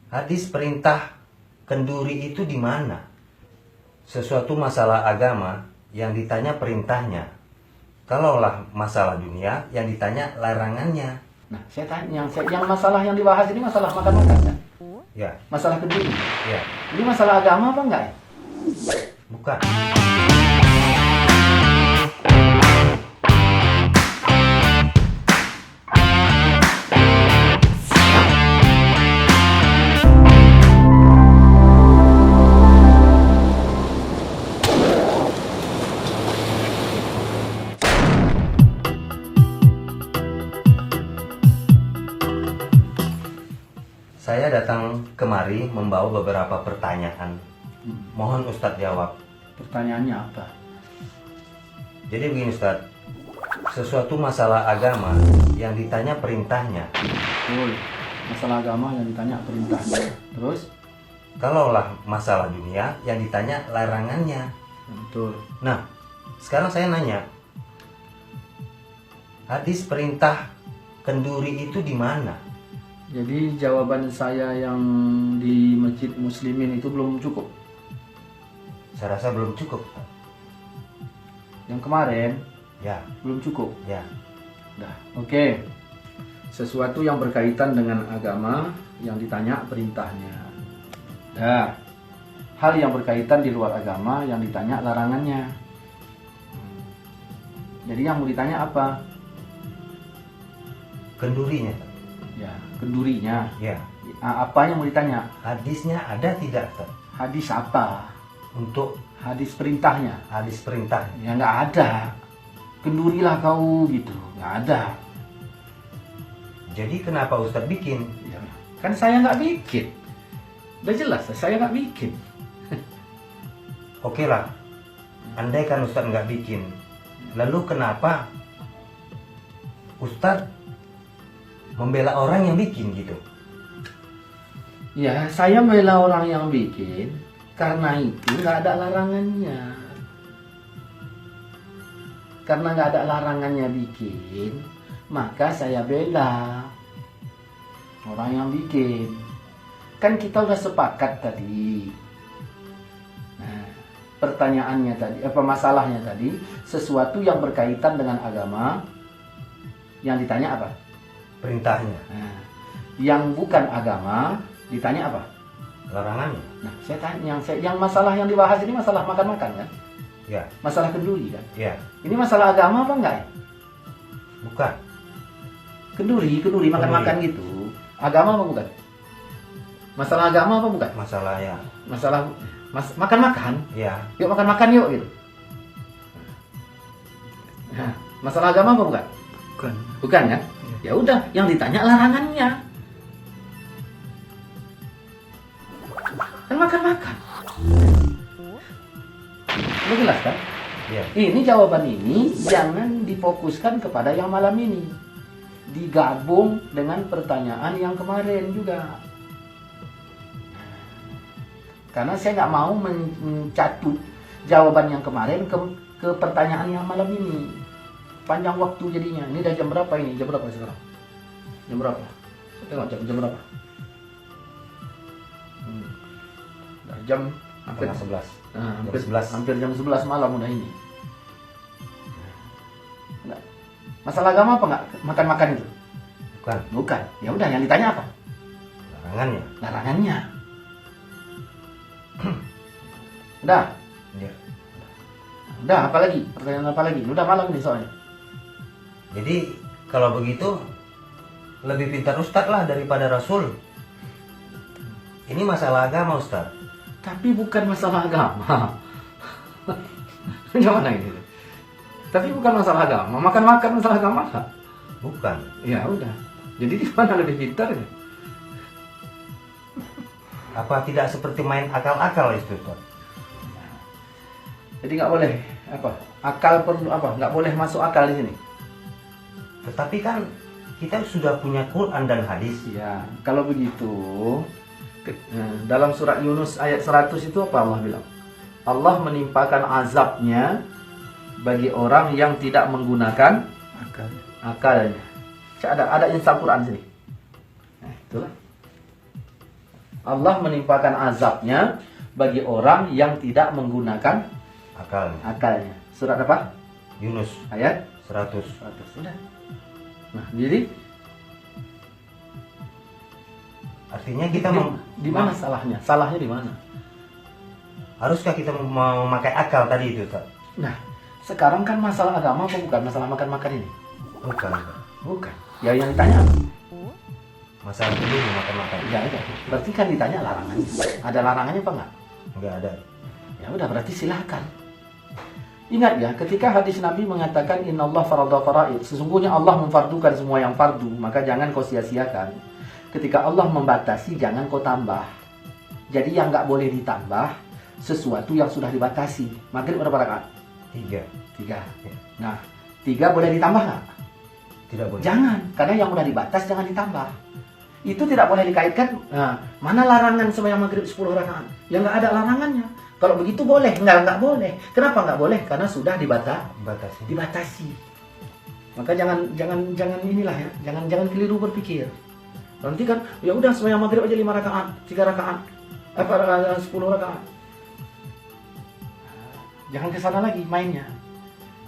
Hadis perintah kenduri itu di mana? Sesuatu masalah agama yang ditanya perintahnya. Kalaulah masalah dunia yang ditanya larangannya. Nah, saya tanya, yang masalah yang dibahas ini masalah makan-makan kan? Ya, Masalah kenduri. ya, Ini masalah agama apa enggak ya? bukan. Saya datang kemari membawa beberapa pertanyaan. Mohon Ustadz jawab. Pertanyaannya apa? Jadi begini Ustadz, sesuatu masalah agama yang ditanya perintahnya. Betul. Masalah agama yang ditanya perintahnya. Terus? Kalaulah masalah dunia yang ditanya larangannya. Betul. Nah, sekarang saya nanya, hadis perintah kenduri itu di mana? Jadi jawaban saya yang di Masjid Muslimin itu belum cukup. Saya rasa belum cukup. Yang kemarin Ya, belum cukup. ya. Dah, oke. Sesuatu yang berkaitan dengan agama yang ditanya perintahnya. Dah. Hal yang berkaitan di luar agama yang ditanya larangannya. Jadi yang mau ditanya apa? Kendurinya. Ya, kendurinya. Ya. Apa yang mau ditanya? Hadisnya ada tidak, Ustadz? Hadis apa? Untuk Hadis perintahnya. hadis perintahnya. Ya nggak ada. Kendurilah kau gitu. Nggak ada. Jadi kenapa Ustadz bikin? Ya, kan saya nggak bikin. Udah jelas, saya nggak bikin. Oke lah, andai kan Ustadz nggak bikin, lalu kenapa Ustadz membela orang yang bikin gitu? Ya, saya membela orang yang bikin karena itu nggak ada larangannya. Karena nggak ada larangannya bikin, maka saya bela orang yang bikin. Kan kita udah sepakat tadi. Nah, pertanyaannya tadi, masalahnya tadi, sesuatu yang berkaitan dengan agama yang ditanya apa? Perintahnya, Nah, yang bukan agama ditanya apa? larangannya. Nah, saya tanya, yang masalah yang dibahas ini masalah makan-makan kan? Ya, Masalah kenduri kan? ya, Ini masalah agama apa enggak ya? bukan. Kenduri makan-makan gitu. Agama apa bukan? Masalah agama apa bukan? Masalah ya, Masalah makan-makan. ya, Yuk makan-makan yuk gitu. Nah, masalah agama apa bukan? bukan. Bukan kan? Ya udah, yang ditanya larangannya. Kan makan-makan. Lo jelas kan? Ya, Ini jawaban ini jangan difokuskan kepada yang malam ini. Digabung dengan pertanyaan yang kemarin juga. Karena saya nggak mau mencatut jawaban yang kemarin ke pertanyaan yang malam ini. Panjang waktu jadinya. Ini udah jam berapa ini? Jam berapa sekarang? Jam berapa? Saya tengok jam berapa? Udah jam hampir setengah 11. Nah, hampir, Jam 11. hampir jam 11 malam udah ini. Enggak. Masalah agama apa enggak? Makan-makan itu? Bukan. Bukan. Ya udah, yang ditanya apa? Larangannya. Larangannya. Udah. Ya. Udah, apa lagi? Pertanyaan apa lagi? Udah malam nih soalnya. Jadi kalau begitu lebih pintar Ustadz lah daripada Rasul. Ini masalah agama Ustadz. Tapi bukan masalah agama. Gimana ini? Tapi bukan masalah agama. Makan-makan masalah agama enggak? Bukan. Ya udah. Jadi di mana lebih pintar ya? Apa tidak seperti main akal-akal itu Ustadz? Jadi nggak boleh apa? Akal perlu apa? Nggak boleh masuk akal di sini. Tetapi kan kita sudah punya Quran dan hadis. Ya, kalau begitu dalam surat Yunus ayat 100 itu apa Allah bilang? Allah menimpakan azabnya bagi orang yang tidak menggunakan akalnya. Ada insya Quran sini. Nah, itulah. Allah menimpakan azabnya bagi orang yang tidak menggunakan Akalnya. akalnya. Surat apa? Yunus Ayat 100. 100. Sudah. Nah, jadi Artinya kita di mana salahnya? Salahnya di mana? haruskah kita memakai akal tadi itu, Ustaz? Nah, sekarang kan masalah agama apa bukan masalah makan-makan ini? Bukan, Ustaz. Bukan. Ya yang ditanya. Masalah dulu makan-makan. Ya udah. Berarti kan ditanya larangannya. Ada larangannya apa enggak? Enggak ada. Ya udah, berarti silahkan. Ingat ya, ketika hadis Nabi mengatakan Inna Allah farada faraid, sesungguhnya Allah memfardukan semua yang fardu, maka jangan kau sia-siakan. Ketika Allah membatasi, jangan kau tambah. Jadi yang nggak boleh ditambah sesuatu yang sudah dibatasi. Maghrib berapa rakaat? 3. 3. Ya. Nah, 3 boleh ditambah nggak? Tidak boleh. Jangan, karena yang udah dibatas jangan ditambah. Itu tidak boleh dikaitkan. Nah, mana larangan sembahyang maghrib 10 rakaat? Ya nggak ada larangannya. Kalau begitu boleh, nggak boleh. Kenapa nggak boleh? Karena sudah dibatasi. Maka jangan inilah ya, jangan keliru berpikir. Nanti kan, ya udah sembahyang maghrib aja 5 rakaat, 3 rakaat, 10 rakaat. Jangan ke sana lagi mainnya.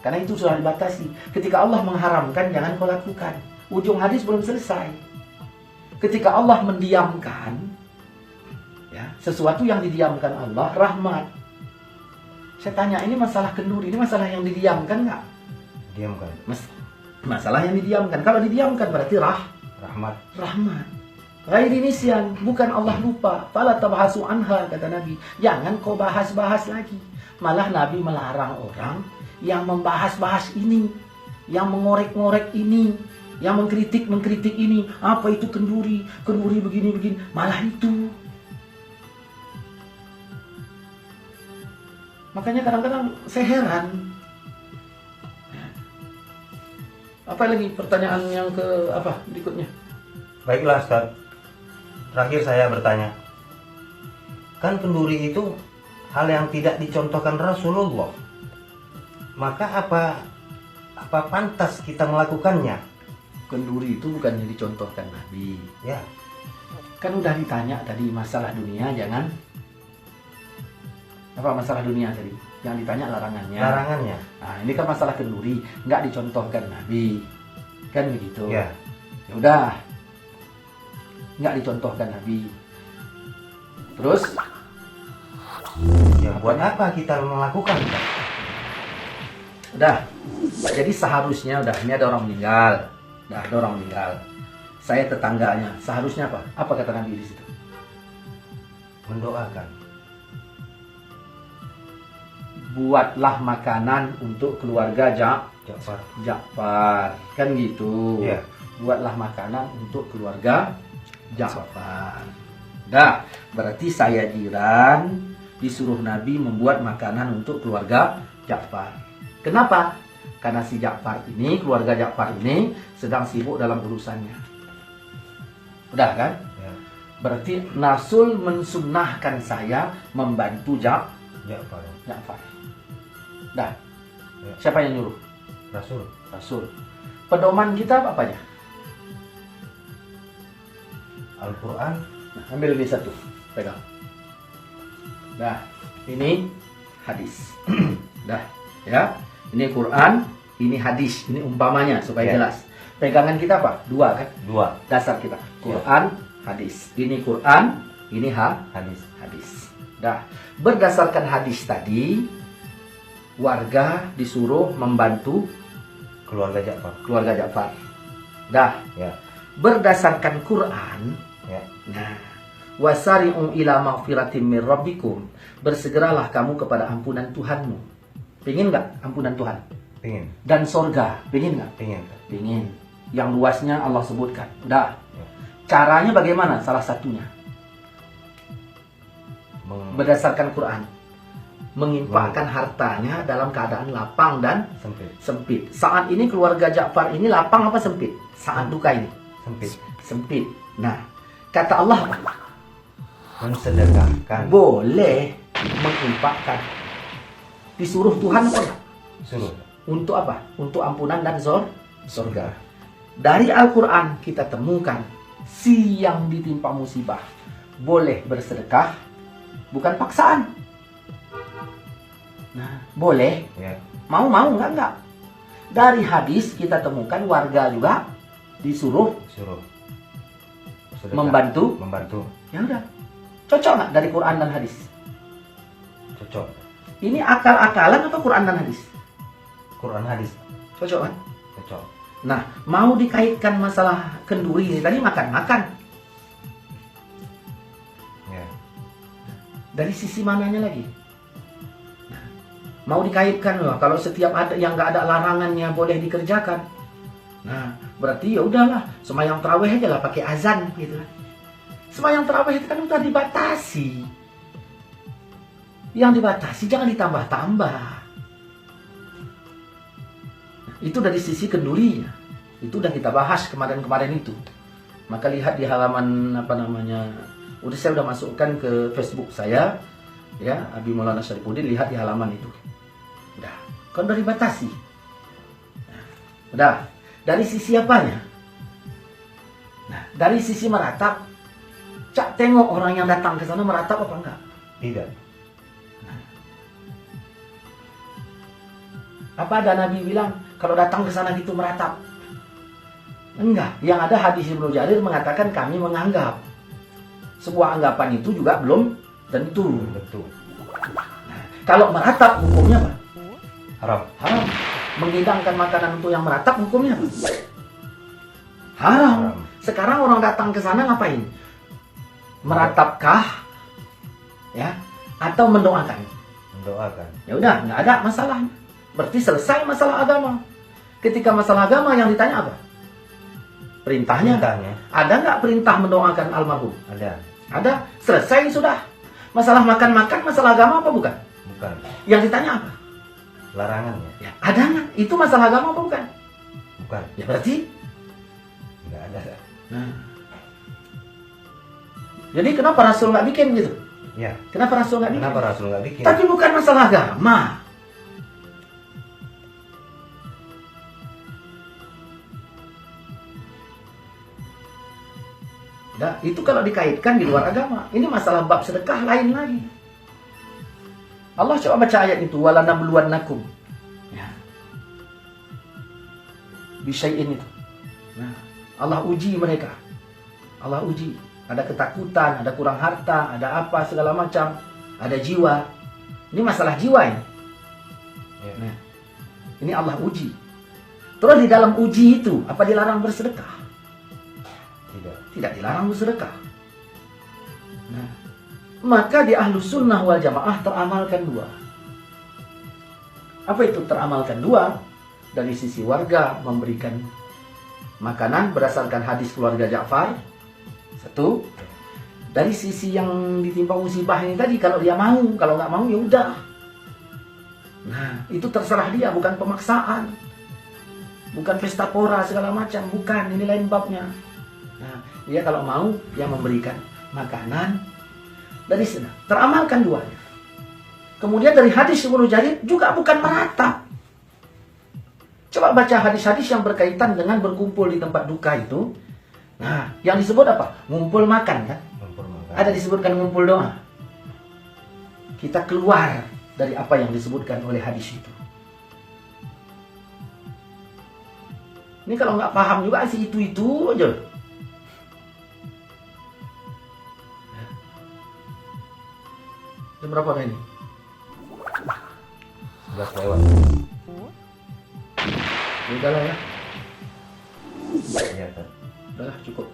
Karena itu sudah dibatasi. Ketika Allah mengharamkan, jangan kau lakukan. Ujung hadis belum selesai. Ketika Allah mendiamkan, ya, sesuatu yang didiamkan Allah, rahmat. Saya tanya, ini masalah kenduri, ini masalah yang didiamkan nggak? Diamkan. Masalah yang didiamkan. Kalau didiamkan berarti Rahmat. Ghairi nisyan, bukan Allah lupa. Fala tabhasu anha, kata Nabi. Jangan kau bahas-bahas lagi. Malah Nabi melarang orang yang membahas-bahas ini, yang mengorek-ngorek ini, yang mengkritik ini. Apa itu kenduri begini. Malah itu. Makanya kadang-kadang saya heran. Apa lagi pertanyaan yang ke apa berikutnya? Baiklah, Ustaz. Terakhir saya bertanya. Kan kenduri itu hal yang tidak dicontohkan Rasulullah. Maka apa pantas kita melakukannya? Kenduri itu bukannya dicontohkan Nabi. Ya, Kan udah ditanya tadi masalah dunia, jangan. Apa masalah dunia tadi? Yang ditanya larangannya. larangannya. Nah, ini kan masalah kenduri, nggak dicontohkan Nabi. Kan begitu. Ya, Ya udah. Nggak dicontohkan Nabi. Terus ya buat apa kita melakukan? Ustaz? udah. Jadi seharusnya udah, ini ada orang meninggal. Udah ada orang meninggal. Saya tetangganya. Seharusnya apa? Apa kata Nabi di situ? Mendoakan. Buatlah makanan untuk keluarga Ja'far. Kan gitu. Ya. Buatlah makanan untuk keluarga Ja'far. Dah, berarti saya jiran disuruh Nabi membuat makanan untuk keluarga Ja'far. Kenapa? Karena si Ja'far ini, keluarga Ja'far ini sedang sibuk dalam urusannya. Udah kan? Ya. Berarti Rasul mensunnahkan saya membantu Ja'far. Ja'far. Dah. Ya. Siapa yang nyuruh? Rasul. Pedoman kita apanya? Al-Quran. Nah, ambil ini satu, pegang. Nah, ini hadis. Dah, ya. Ini Quran, ini hadis, ini umpamanya supaya Ya. jelas. Pegangan kita apa? 2 kan? 2. Dasar kita. Quran, hadis. Ini Quran, ini hadis. Dah, berdasarkan hadis tadi, warga disuruh membantu Keluarga Ja'far. Dah, Ya. berdasarkan Quran, Ya. nah, wasari'u ila maghfiratin min rabbikum, bersegeralah kamu kepada ampunan Tuhanmu. Pengin nggak ampunan Tuhan? Pingin. Dan sorga, pengin nggak? Pingin. Pengin. Yang luasnya Allah sebutkan. Udah. Ya. Caranya bagaimana? Salah satunya berdasarkan Quran, menginfakkan hartanya dalam keadaan lapang dan sempit. Saat ini keluarga Ja'far ini lapang apa sempit? Saat duka ini sempit. Nah, kata Allah mensedekahkan. boleh menginfakkan. Disuruh Tuhan apa? Suruh. Untuk apa? Untuk ampunan dan surga. Dari Al-Quran kita temukan si yang ditimpa musibah boleh bersedekah, bukan paksaan. Nah, boleh, Ya. mau enggak. Dari hadis kita temukan warga juga disuruh Suruh sedekah. membantu. Ya udah, cocok nggak dari Quran dan hadis? Cocok. Ini akal-akalan atau Quran dan hadis? Quran hadis Cocok kan? cocok. Nah, mau dikaitkan masalah kenduri ini tadi makan-makan. Ya. Dari sisi mananya lagi? Nah, mau dikaitkan loh, kalau setiap ada yang nggak ada larangannya boleh dikerjakan. Nah, berarti ya udahlah, sembahyang tarawih aja lah pakai azan gitu kan. Sembahyang tarawih itu kan udah dibatasi. Yang dibatasi jangan ditambah-tambah. Itu dari sisi kendurinya. Itu udah kita bahas kemarin-kemarin itu. Maka lihat di halaman saya udah masukkan ke Facebook saya, ya, Abi Maulana Syarifuddin, lihat di halaman itu. Udah, kan udah dibatasi. Nah, udah, dari sisi apanya? Nah, dari sisi meratap. Cak tengok orang yang datang ke sana meratap apa enggak? Tidak. Apa ada Nabi bilang kalau datang ke sana gitu meratap? Enggak. Yang ada hadis Ibnu Jarir mengatakan kami menganggap. Sebuah anggapan itu juga belum tentu. Betul. Nah, kalau meratap hukumnya apa? Haram. Haram. Menghidangkan makanan untuk yang meratap hukumnya apa? Haram. Sekarang orang datang ke sana ngapain? Meratapkah? Ya, atau mendoakan? Mendoakan. Ya udah, nggak ada masalah. Berarti selesai masalah agama. Ketika masalah agama yang ditanya apa? Perintahnya. Ada nggak perintah mendoakan almarhum? Ada. Ada. Selesai sudah. Masalah makan-makan, masalah agama apa bukan? Bukan. Yang ditanya apa? Larangannya. Ya, ada nggak? Itu masalah agama apa bukan? Bukan. Ya berarti. Tidak ada. Nah. Jadi kenapa Rasul nggak bikin gitu? Ya. Kenapa Rasul nggak bikin? Kenapa Rasul nggak bikin? Tapi bukan masalah agama. Nah, itu kalau dikaitkan di luar agama. Ini masalah bab sedekah lain lagi. Allah coba baca ayat itu. Walanabluwannakum. Ya. Bisyai'in itu. Nah, Allah uji mereka. Allah uji. Ada ketakutan, ada kurang harta, ada apa, segala macam. Ada jiwa. Ini masalah jiwa ini. Ya. Nah, ini Allah uji. Terus di dalam uji itu, apa dilarang bersedekah? Tidak dilarang bersedekah. Nah, maka di Ahlus Sunnah wal Jamaah teramalkan dua. Apa itu teramalkan dua? Dari sisi warga memberikan makanan berdasarkan hadis keluarga Ja'far. Satu. Dari sisi yang ditimpa musibah ini tadi, kalau dia mau, kalau nggak mau ya udah. Nah, itu terserah dia, bukan pemaksaan. Bukan pesta pora segala macam, bukan, ini lain babnya. Nah, dia kalau mau, dia memberikan makanan dari sana. Teramalkan duanya. Kemudian dari hadis Ibnu Jarir juga bukan meratap. Coba baca hadis-hadis yang berkaitan dengan berkumpul di tempat duka itu. Nah, yang disebut apa? Ngumpul makan kan? Ngumpul makan. Ada disebutkan ngumpul doa. Kita keluar dari apa yang disebutkan oleh hadis itu. Ini kalau nggak paham juga sih itu aja. Jam berapa ini? 11 lewat. Udahlah ya. Iya, Pak. Udahlah cukup.